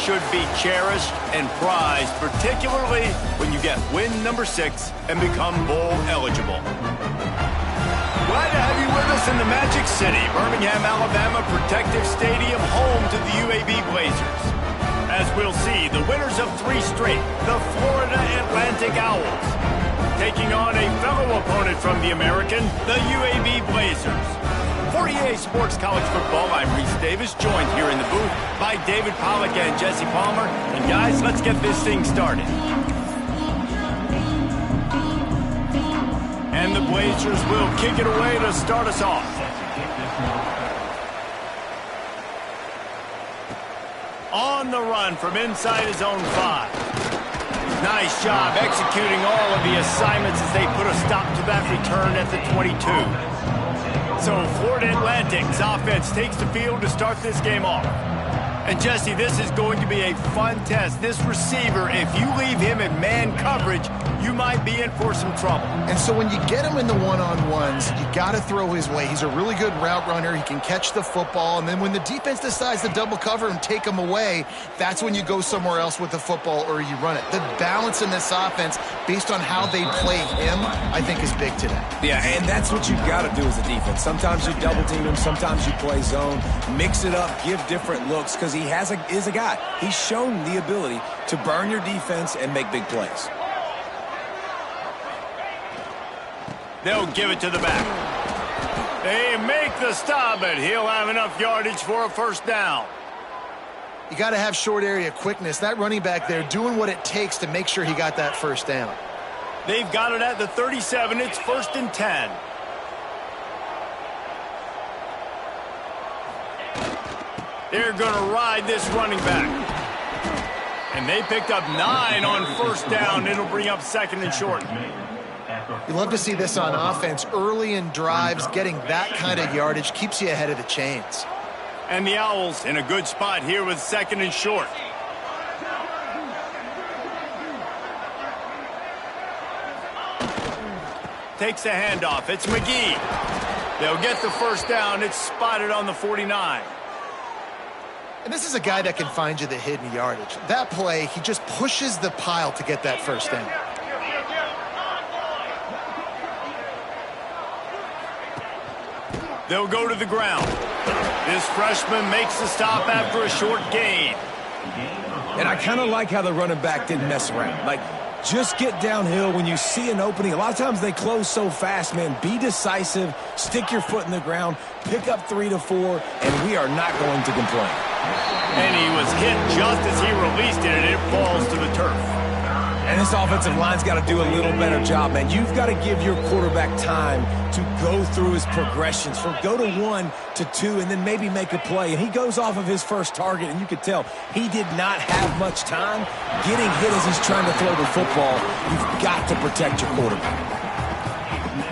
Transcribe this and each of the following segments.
should be cherished and prized, particularly when you get win number 6 and become bowl eligible. Glad to have you with us in the Magic City, Birmingham, Alabama Protective Stadium, home to the UAB Blazers. As we'll see, the winners of 3 straight, the Florida Atlantic Owls, taking on a fellow opponent from the American, the UAB Blazers. For EA Sports College Football, I'm Reese Davis, joined here in the booth by David Pollack and Jesse Palmer. And guys, let's get this thing started. And the Blazers will kick it away to start us off. On the run from inside his own 5. Nice job executing all of the assignments as they put a stop to that return at the 22. So Florida Atlantic's offense takes the field to start this game off. And Jesse, this is going to be a fun test. This receiver, if you leave him in man coverage, you might be in for some trouble. And so when you get him in the one-on-ones, you got to throw his way. He's a really good route runner. He can catch the football. And then when the defense decides to double cover and take him away, that's when you go somewhere else with the football or you run it. The balance in this offense, based on how they play him, I think is big today. Yeah, and that's what you've got to do as a defense. Sometimes you double team him, sometimes you play zone, mix it up, give different looks, because he is a guy. He's shown the ability to burn your defense and make big plays. They'll give it to the back. They make the stop, but he'll have enough yardage for a first down. You got to have short area quickness. That running back there doing what it takes to make sure he got that first down. They've got it at the 37. It's 1st and 10. They're going to ride this running back. And they picked up 9 on first down. It'll bring up 2nd and short. You love to see this on offense. Early in drives, getting that kind of yardage keeps you ahead of the chains. And the Owls in a good spot here with 2nd and short. Takes the handoff. It's McGee. They'll get the first down. It's spotted on the 49. And this is a guy that can find you the hidden yardage. That play, he just pushes the pile to get that first down. They'll go to the ground. This freshman makes the stop after a short gain. And I kind of like how the running back didn't mess around. Like, just get downhill when you see an opening. A lot of times they close so fast, man. Be decisive, stick your foot in the ground, pick up 3 to 4, and we are not going to complain. And he was hit just as he released it, and it falls to the turf. And this offensive line's got to do a little better job, man. You've got to give your quarterback time to go through his progressions, from go to 1 to 2, and then maybe make a play. And he goes off of his first target, and you could tell he did not have much time getting hit as he's trying to throw the football. You've got to protect your quarterback.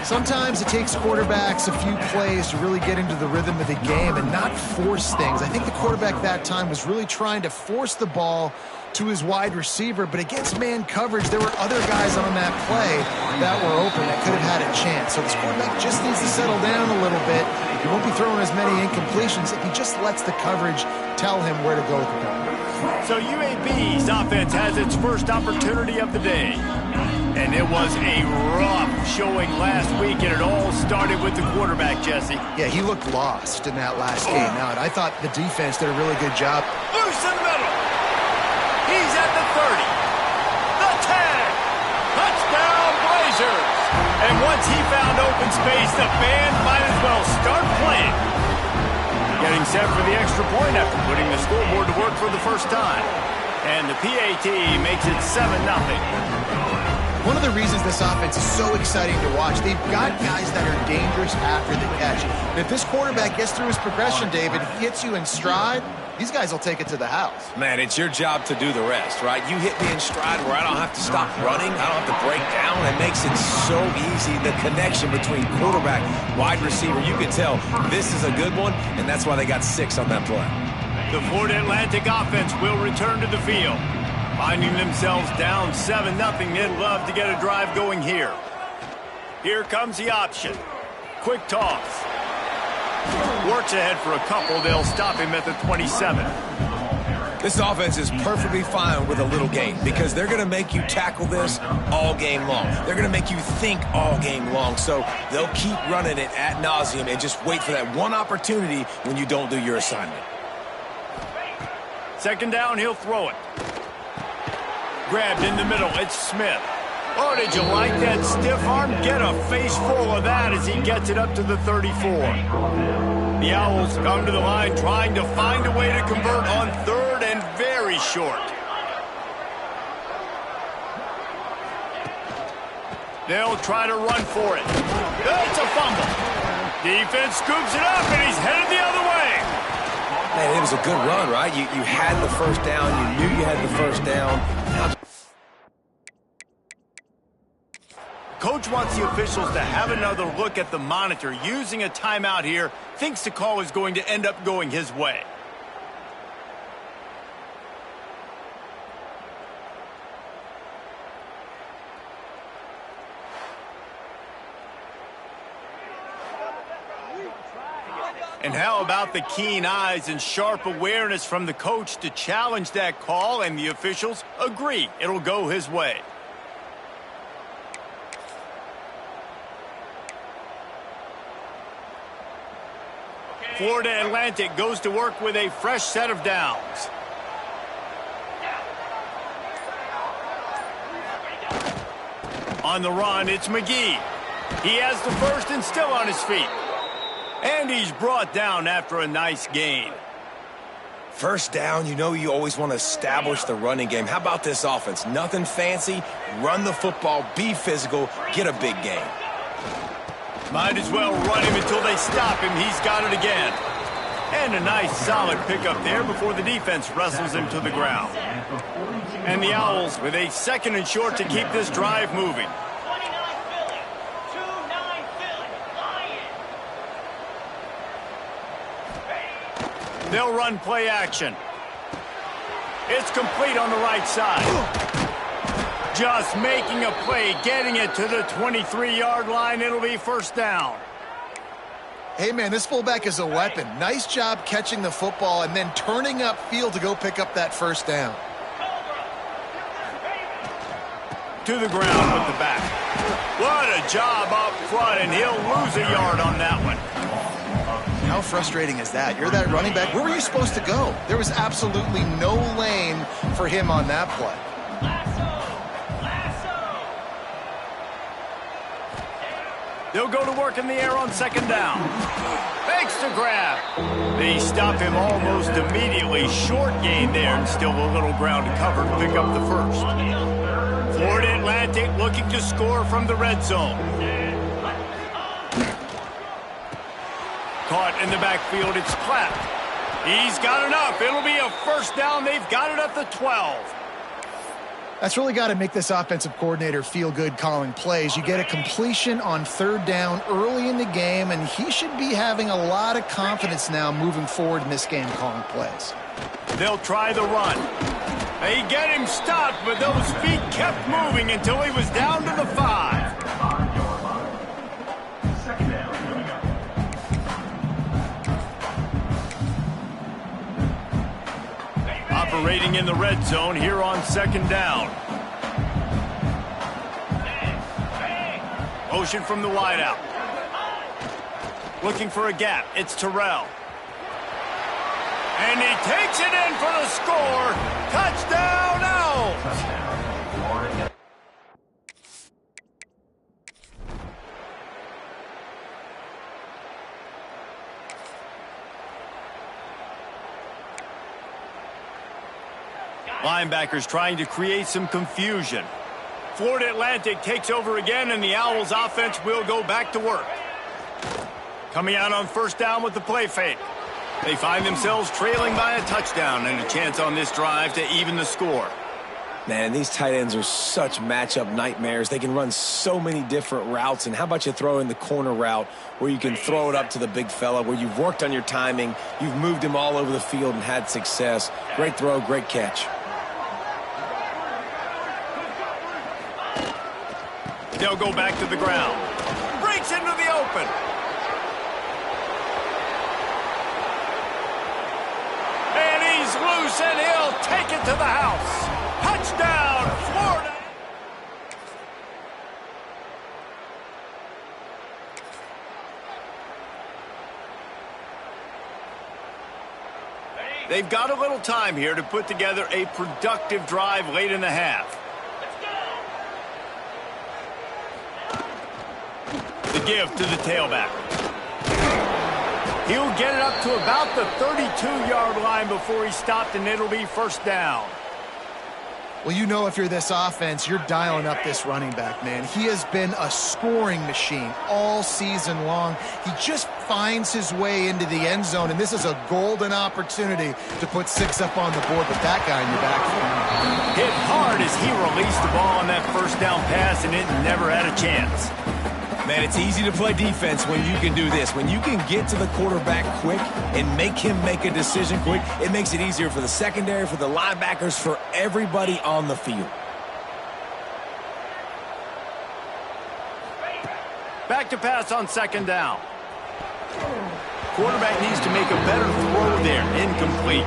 Sometimes it takes quarterbacks a few plays to really get into the rhythm of the game and not force things. I think the quarterback that time was really trying to force the ball to his wide receiver, but against man coverage, there were other guys on that play that were open that could have had a chance. So this quarterback just needs to settle down a little bit. He won't be throwing as many incompletions if he just lets the coverage tell him where to go with the ball. So UAB's offense has its first opportunity of the day. And it was a rough showing last week, and it all started with the quarterback, Jesse. Yeah, he looked lost in that last game out. I thought the defense did a really good job. Loose in the middle. He's at the 30. The 10. Touchdown, Blazers. And once he found open space, the band might as well start playing. Getting set for the extra point after putting the scoreboard to work for the first time. And the PAT makes it 7-0. One of the reasons this offense is so exciting to watch, they've got guys that are dangerous after the catch. And if this quarterback gets through his progression, David, hits you in stride, these guys will take it to the house. Man, it's your job to do the rest, right? You hit me in stride where I don't have to stop running. I don't have to break down. It makes it so easy, the connection between quarterback, wide receiver. You can tell this is a good one, and that's why they got 6 on that play. The Florida Atlantic offense will return to the field. Finding themselves down 7-0, they'd love to get a drive going here. Here comes the option. Quick toss. Works ahead for a couple. They'll stop him at the 27. This offense is perfectly fine with a little gain because they're going to make you tackle this all game long. They're going to make you think all game long. So they'll keep running it ad nauseum and just wait for that one opportunity when you don't do your assignment. Second down, he'll throw it. Grabbed in the middle, it's Smith. Oh, did you like that stiff arm? Get a face full of that as he gets it up to the 34. The Owls come to the line trying to find a way to convert on third and very short. They'll try to run for it. It's a fumble. Defense scoops it up, and he's headed the other way. Man, it was a good run, right? You had the first down. You knew you had the first down. Coach wants the officials to have another look at the monitor. Using a timeout here, thinks the call is going to end up going his way. And how about the keen eyes and sharp awareness from the coach to challenge that call, and the officials agree it'll go his way. Florida Atlantic goes to work with a fresh set of downs. On the run, it's McGee. He has the first and still on his feet. And he's brought down after a nice gain. First down, you know you always want to establish the running game. How about this offense? Nothing fancy. Run the football, be physical, get a big gain. Might as well run him until they stop him. He's got it again. And a nice solid pickup there before the defense wrestles him to the ground. And the Owls with a second and short to keep this drive moving. They'll run play action. It's complete on the right side. Just making a play, getting it to the 23-yard line. It'll be first down. Hey, man, this fullback is a weapon. Nice job catching the football and then turning upfield to go pick up that first down. To the ground with the back. What a job up front, and he'll lose a yard on that one. How frustrating is that? You're that running back. Where were you supposed to go? There was absolutely no lane for him on that play. They'll go to work in the air on second down. Fakes to grab. They stop him almost immediately. Short gain there, and still a little ground to cover to pick up the first. Florida Atlantic looking to score from the red zone. Caught in the backfield, it's Clapp. He's got enough. It'll be a first down. They've got it at the 12. That's really got to make this offensive coordinator feel good calling plays. You get a completion on third down early in the game, and he should be having a lot of confidence now moving forward in this game calling plays. They'll try the run. They get him stopped, but those feet kept moving until he was down to the 5. Operating in the red zone here on second down. Motion from the wideout. Looking for a gap. It's Terrell. And he takes it in for the score. Touchdown, Owls! Linebackers trying to create some confusion. Florida Atlantic takes over again, and the Owls offense will go back to work. Coming out on first down with the play fake. They find themselves trailing by a touchdown and a chance on this drive to even the score. Man, these tight ends are such matchup nightmares. They can run so many different routes. And how about you throw in the corner route where you can throw it up to the big fella, where you've worked on your timing, you've moved him all over the field and had success. Great throw, great catch. They'll go back to the ground. Breaks into the open. And he's is loose, and he'll take it to the house. Touchdown, Florida! They've got a little time here to put together a productive drive late in the half. The give to the tailback. He'll get it up to about the 32-yard line before he's stopped, and it'll be first down. Well, you know, if you're this offense, you're dialing up this running back, man. He has been a scoring machine all season long. He just finds his way into the end zone, and this is a golden opportunity to put 6 up on the board with that guy in your backfield. Hit hard as he released the ball on that first down pass, and it never had a chance. Man, it's easy to play defense when you can do this. When you can get to the quarterback quick and make him make a decision quick, it makes it easier for the secondary, for the linebackers, for everybody on the field. Back to pass on second down. Quarterback needs to make a better throw there. Incomplete.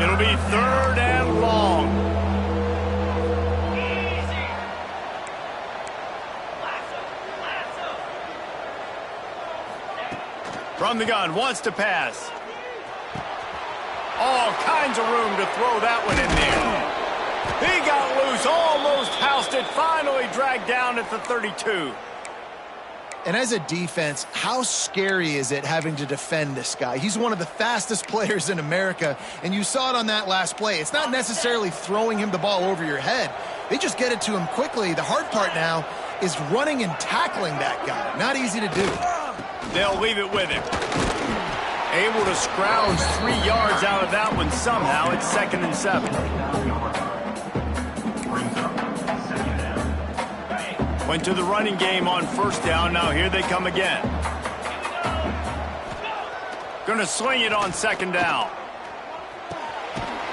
It'll be third and long. From the gun, wants to pass. All kinds of room to throw that one in there. He got loose, almost housed it, finally dragged down at the 32. And as a defense, how scary is it having to defend this guy? He's one of the fastest players in America, and you saw it on that last play. It's not necessarily throwing him the ball over your head. They just get it to him quickly. The hard part now is running and tackling that guy. Not easy to do. They'll leave it with him. Able to scrounge 3 yards out of that one somehow. It's 2nd and 7. Went to the running game on first down. Now here they come again. Gonna sling it on second down.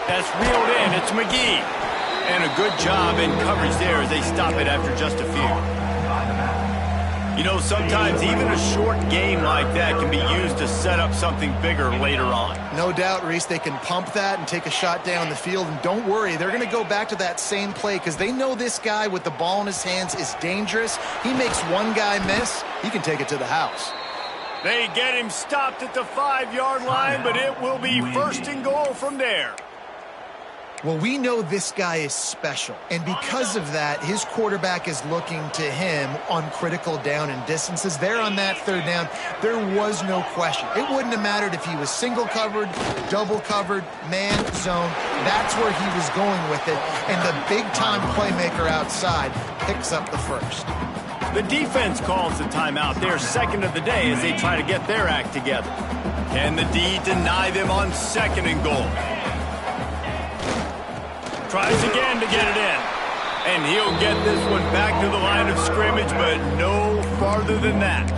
That's reeled in. It's McGee. And a good job in coverage there as they stop it after just a few. You know, sometimes even a short game like that can be used to set up something bigger later on. No doubt, Reese, they can pump that and take a shot down the field. And don't worry, they're going to go back to that same play because they know this guy with the ball in his hands is dangerous. He makes one guy miss, he can take it to the house. They get him stopped at the 5-yard line, but it will be first and goal from there. Well, we know this guy is special, and because of that, his quarterback is looking to him on critical down and distances. There on that third down, there was no question. It wouldn't have mattered if he was single covered, double covered, man zone. That's where he was going with it, and the big-time playmaker outside picks up the first. The defense calls the timeout. They're second of the day as they try to get their act together. Can the D deny them on 2nd and goal? Tries again to get it in. And he'll get this one back to the line of scrimmage, but no farther than that.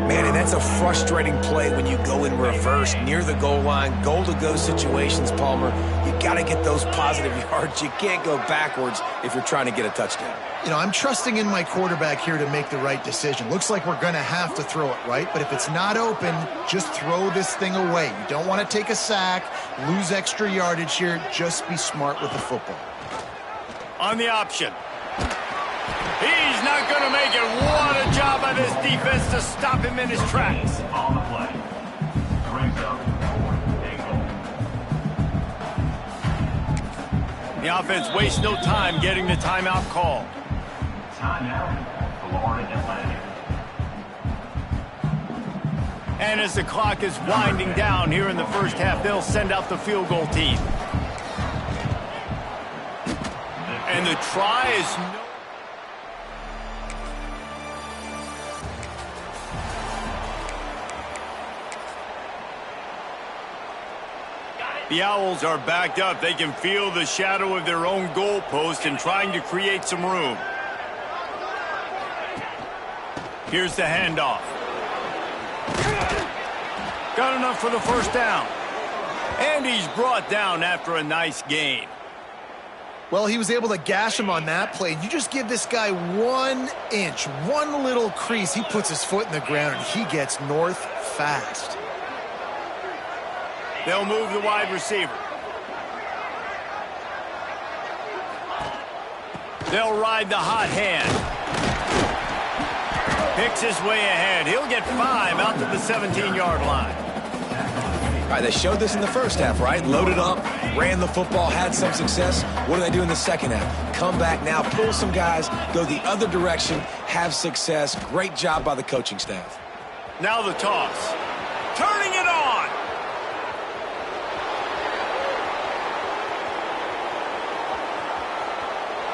Man, and that's a frustrating play when you go in reverse near the goal line, goal-to-go situations, Palmer. You got to get those positive yards. You can't go backwards if you're trying to get a touchdown. You know, I'm trusting in my quarterback here to make the right decision. Looks like we're going to have to throw it, right? But if it's not open, just throw this thing away. You don't want to take a sack, lose extra yardage here. Just be smart with the football. On the option. He's not going to make it. What a job by this defense to stop him in his tracks. On the play. Brings up the offense wastes no time getting the timeout call. Timeout, Florida Atlantic. And as the clock is winding down here in the first half, they'll send out the field goal team. And the try is no. The Owls are backed up. They can feel the shadow of their own goalpost and trying to create some room. Here's the handoff. Got enough for the first down. And he's brought down after a nice gain. Well, he was able to gash him on that play. You just give this guy 1 inch, one little crease, he puts his foot in the ground, and he gets north fast. They'll move the wide receiver. They'll ride the hot hand. Picks his way ahead. He'll get 5 out to the 17-yard line. All right, they showed this in the first half, right? Loaded up, ran the football, had some success. What do they do in the second half? Come back now, pull some guys, go the other direction, have success. Great job by the coaching staff. Now the toss. Turning it on.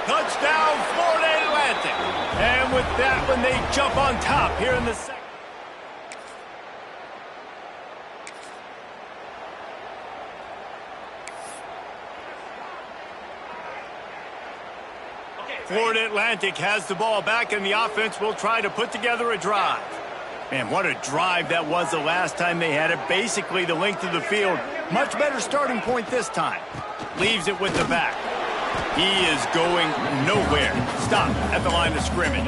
Touchdown, Florida Atlantic. And with that one, they jump on top here in the second. Florida Atlantic has the ball back, and the offense will try to put together a drive. Man, what a drive that was the last time they had it. Basically the length of the field. Much better starting point this time. Leaves it with the back. He is going nowhere. Stop at the line of scrimmage.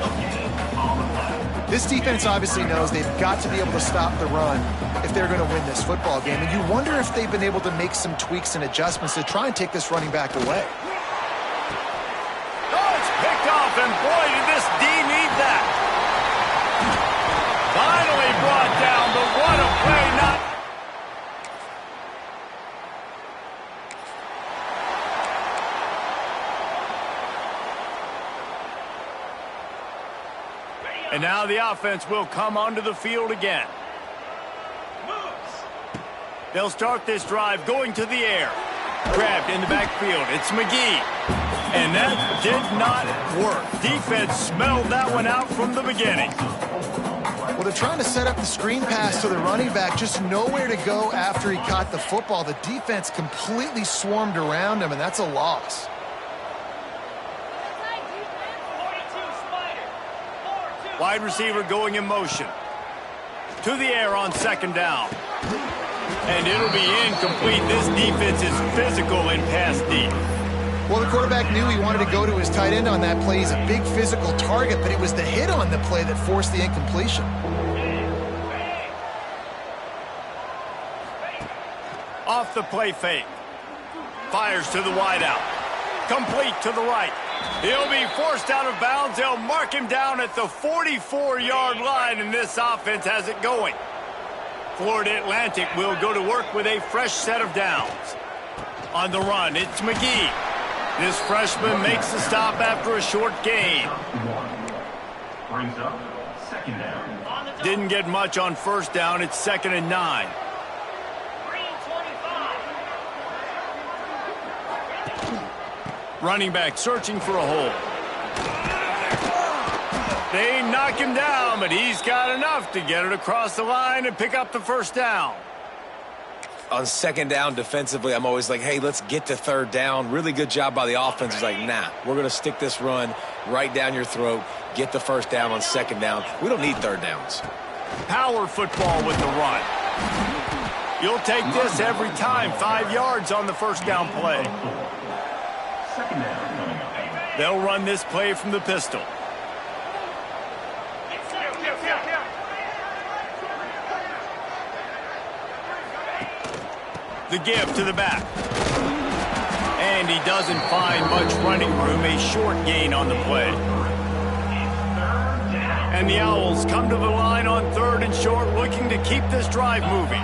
This defense obviously knows they've got to be able to stop the run if they're going to win this football game. And you wonder if they've been able to make some tweaks and adjustments to try and take this running back away. Picked off, and boy, did this D need that. Finally brought down, but what a play, not... And now the offense will come onto the field again. They'll start this drive going to the air. Grabbed in the backfield. It's McGee. And that did not work. Defense smelled that one out from the beginning. Well, they're trying to set up the screen pass to the running back, just nowhere to go after he caught the football. The defense completely swarmed around him, and that's a loss. Wide receiver going in motion. To the air on second down. And it'll be incomplete. This defense is physical in pass deep. Well, the quarterback knew he wanted to go to his tight end on that play. He's a big physical target, but it was the hit on the play that forced the incompletion. Off the play fake. Fires to the wideout. Complete to the right. He'll be forced out of bounds. They'll mark him down at the 44-yard line, and this offense has it going. Florida Atlantic will go to work with a fresh set of downs. On the run, it's McGee. This freshman makes the stop after a short gain. Brings up second down. Didn't get much on first down. It's 2nd and 9. Running back searching for a hole. They knock him down, but he's got enough to get it across the line and pick up the first down. On second down defensively, I'm always like, hey, let's get to third down. Really good job by the offense. It's like, nah, we're going to stick this run right down your throat, get the first down on second down. We don't need third downs. Power football with the run. You'll take this every time. 5 yards on the first down play. Second down. They'll run this play from the pistol. The give to the back. And he doesn't find much running room. A short gain on the play. And the Owls come to the line on 3rd and short, looking to keep this drive moving.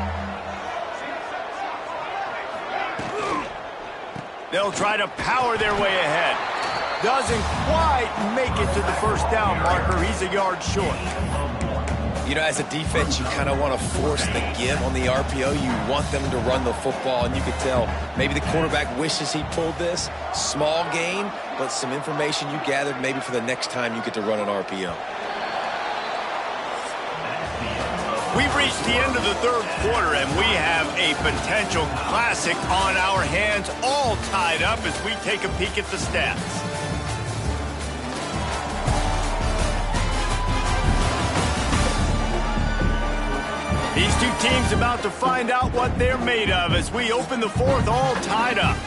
They'll try to power their way ahead. Doesn't quite make it to the first down marker. He's a yard short. You know, as a defense, you kind of want to force the give on the RPO. You want them to run the football, and you could tell maybe the quarterback wishes he pulled this. Small gain, but some information you gathered maybe for the next time you get to run an RPO. We've reached the end of the 3rd quarter, and we have a potential classic on our hands, all tied up as we take a peek at the stats. These two teams about to find out what they're made of as we open the 4th, all tied up.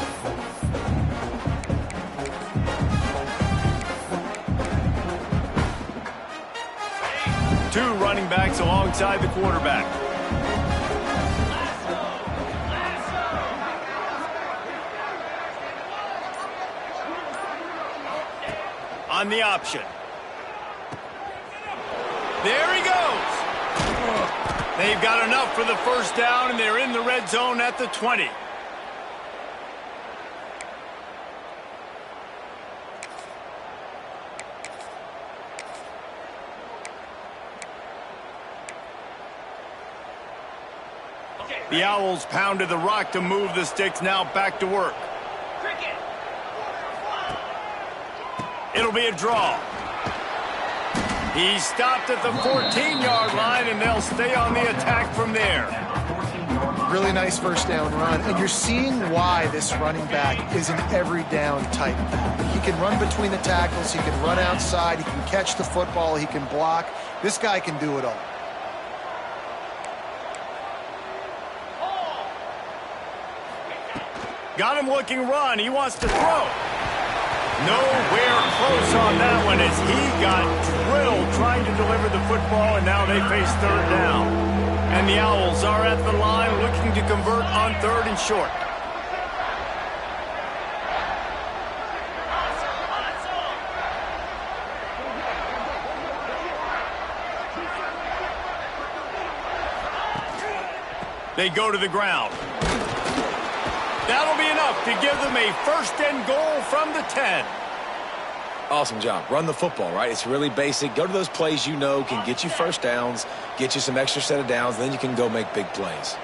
Two running backs alongside the quarterback. run the option. There he goes. They've got enough for the first down, and they're in the red zone at the 20. The Owls pounded the rock to move the sticks, now back to work. It'll be a draw. He's stopped at the 14-yard line, and they'll stay on the attack from there. Really nice first down run, and you're seeing why this running back is an every down type back. He can run between the tackles, he can run outside, he can catch the football, he can block. This guy can do it all. Got him looking run. He wants to throw. Nowhere close on that one as he got drilled trying to deliver the football, and now they face third down. And the Owls are at the line looking to convert on third and short. They go to the ground. That'll be enough to give them a first and goal from the 10. Awesome job. Run the football, right? It's really basic. Go to those plays you know can get you first downs, get you some extra set of downs, then you can go make big plays.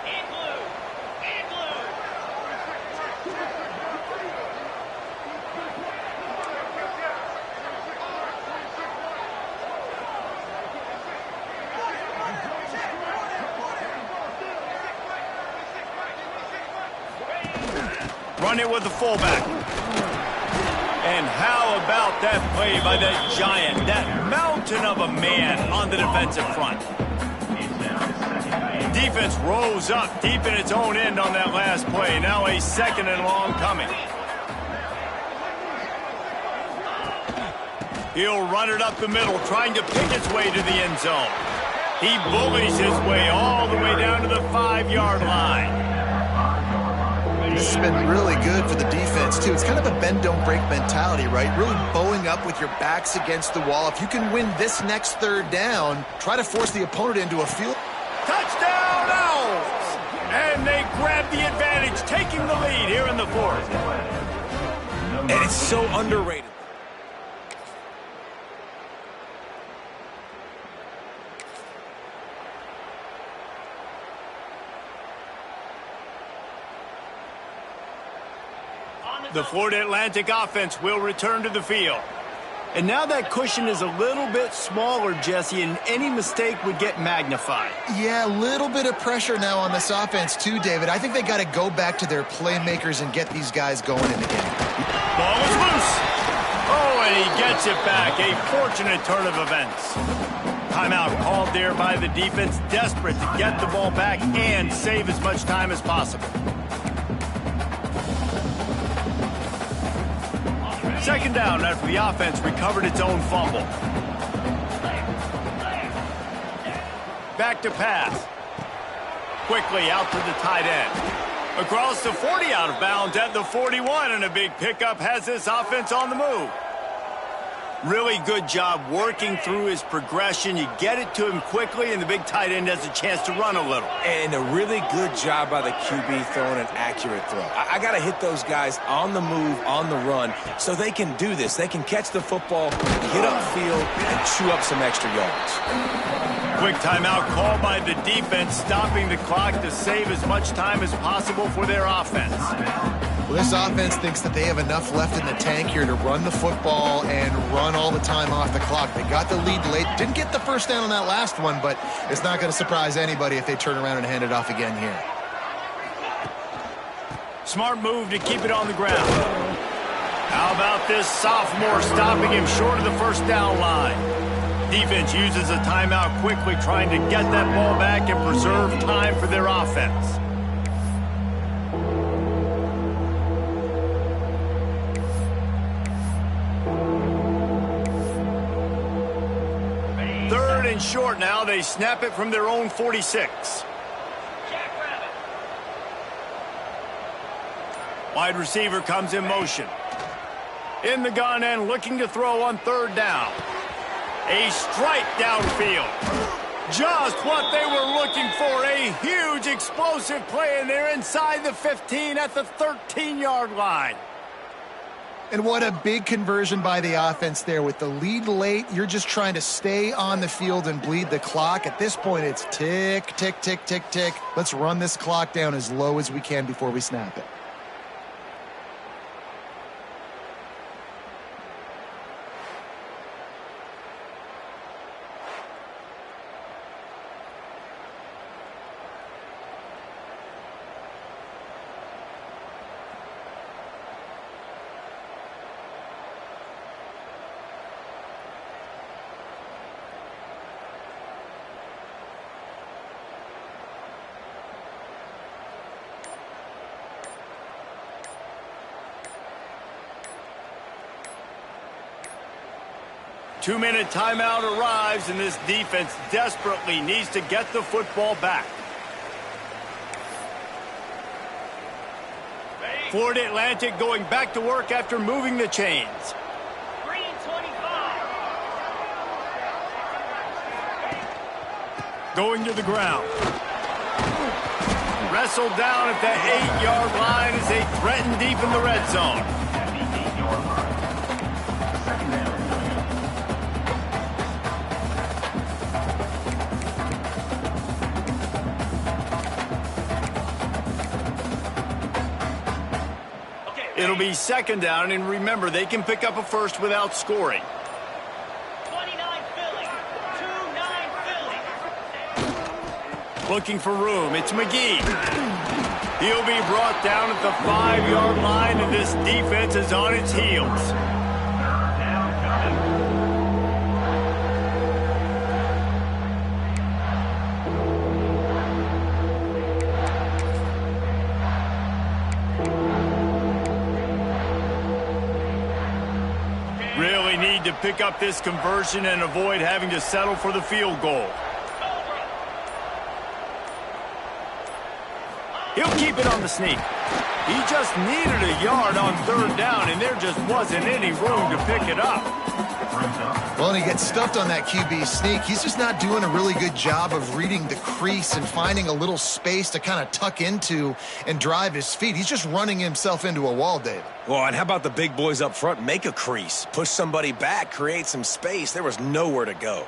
Run it with the fullback. And how about that play by that giant, that mountain of a man on the defensive front? Defense rose up deep in its own end on that last play. Now a second and long coming. He'll run it up the middle, trying to pick its way to the end zone. He bullies his way all the way down to the 5-yard line. This has been really good for the defense, too. It's kind of a bend-don't-break mentality, right? Really bowing up with your backs against the wall. If you can win this next third down, try to force the opponent into a field. Touchdown, Owls! And they grab the advantage, taking the lead here in the fourth. And it's so underrated. The Florida Atlantic offense will return to the field. And now that cushion is a little bit smaller, Jesse, and any mistake would get magnified. Yeah, a little bit of pressure now on this offense too, David. I think they got to go back to their playmakers and get these guys going in the game. Ball is loose. Oh, and he gets it back. A fortunate turn of events. Timeout called there by the defense, desperate to get the ball back and save as much time as possible. Second down after the offense recovered its own fumble. Back to pass. Quickly out to the tight end. Across the 40, out of bounds at the 41, and a big pickup has this offense on the move. Really good job working through his progression. You get it to him quickly, and the big tight end has a chance to run a little. And a really good job by the QB throwing an accurate throw. I got to hit those guys on the move, on the run, so they can do this. They can catch the football, get upfield, and chew up some extra yards. Quick timeout called by the defense, stopping the clock to save as much time as possible for their offense. Well, this offense thinks that they have enough left in the tank here to run the football and run all the time off the clock. They got the lead late. Didn't get the first down on that last one, but it's not going to surprise anybody if they turn around and hand it off again here. Smart move to keep it on the ground. How about this sophomore stopping him short of the first down line? Defense uses a timeout quickly, trying to get that ball back and preserve time for their offense. Third and short now. They snap it from their own 46. Wide receiver comes in motion. In the gun and looking to throw on third down. A strike downfield. Just what they were looking for. A huge explosive play, and they're inside the 15 at the 13-yard line. And what a big conversion by the offense there. With the lead late, you're just trying to stay on the field and bleed the clock. At this point, it's tick, tick, tick, tick, tick. Let's run this clock down as low as we can before we snap it. Two-minute timeout arrives, and this defense desperately needs to get the football back. Florida Atlantic going back to work after moving the chains. Green 25. Going to the ground. Wrestled down at the 8-yard line as they threaten deep in the red zone. At the 8-yard line. Second down. It'll be second down, and remember, they can pick up a first without scoring. 29 Philly. 2-9 Philly. Looking for room, it's McGee. He'll be brought down at the 5-yard line, and this defense is on its heels. Third down coming. Really need to pick up this conversion and avoid having to settle for the field goal. He'll keep it on the sneak. He just needed a yard on third down, and there just wasn't any room to pick it up. Well, and he gets stuffed on that QB sneak. He's just not doing a really good job of reading the crease and finding a little space to kind of tuck into and drive his feet. He's just running himself into a wall, David. Well, and how about the big boys up front? Make a crease, push somebody back, create some space. There was nowhere to go.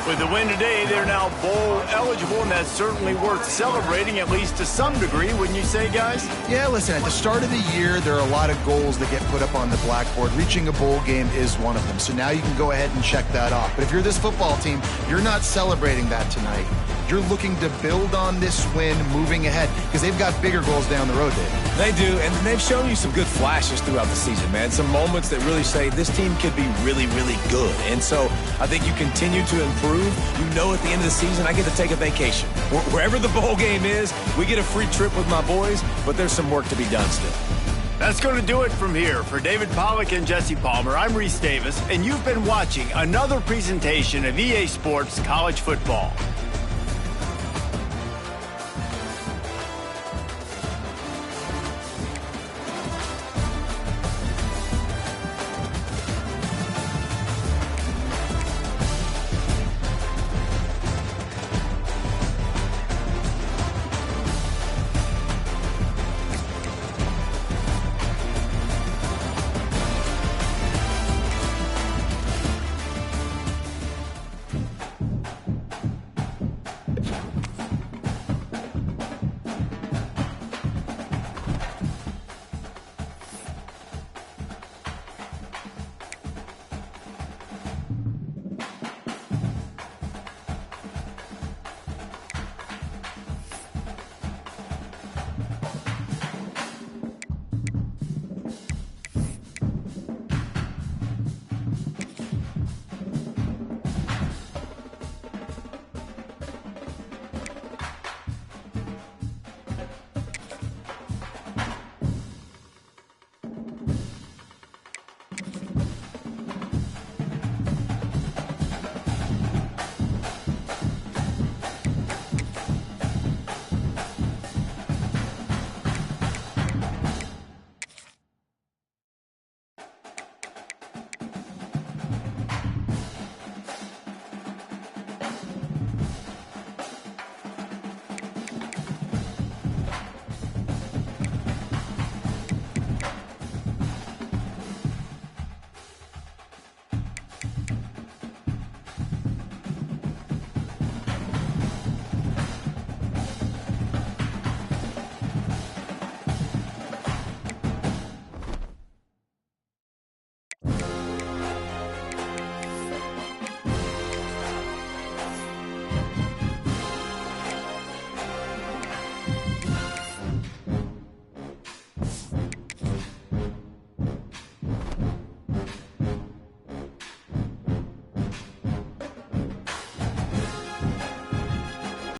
With the win today, they're now bowl eligible, and that's certainly worth celebrating, at least to some degree, wouldn't you say, guys? Yeah, listen, at the start of the year, there are a lot of goals that get put up on the blackboard. Reaching a bowl game is one of them. So now you can go ahead and check that off. But if you're this football team, you're not celebrating that tonight. You're looking to build on this win moving ahead because they've got bigger goals down the road, Dave. They do, and they've shown you some good flashes throughout the season, man. Some moments that really say this team could be really, really good. And so I think you continue to improve. You know at the end of the season, I get to take a vacation. Wherever the bowl game is, we get a free trip with my boys, but there's some work to be done still. That's going to do it from here. For David Pollack and Jesse Palmer, I'm Reese Davis, and you've been watching another presentation of EA Sports College Football.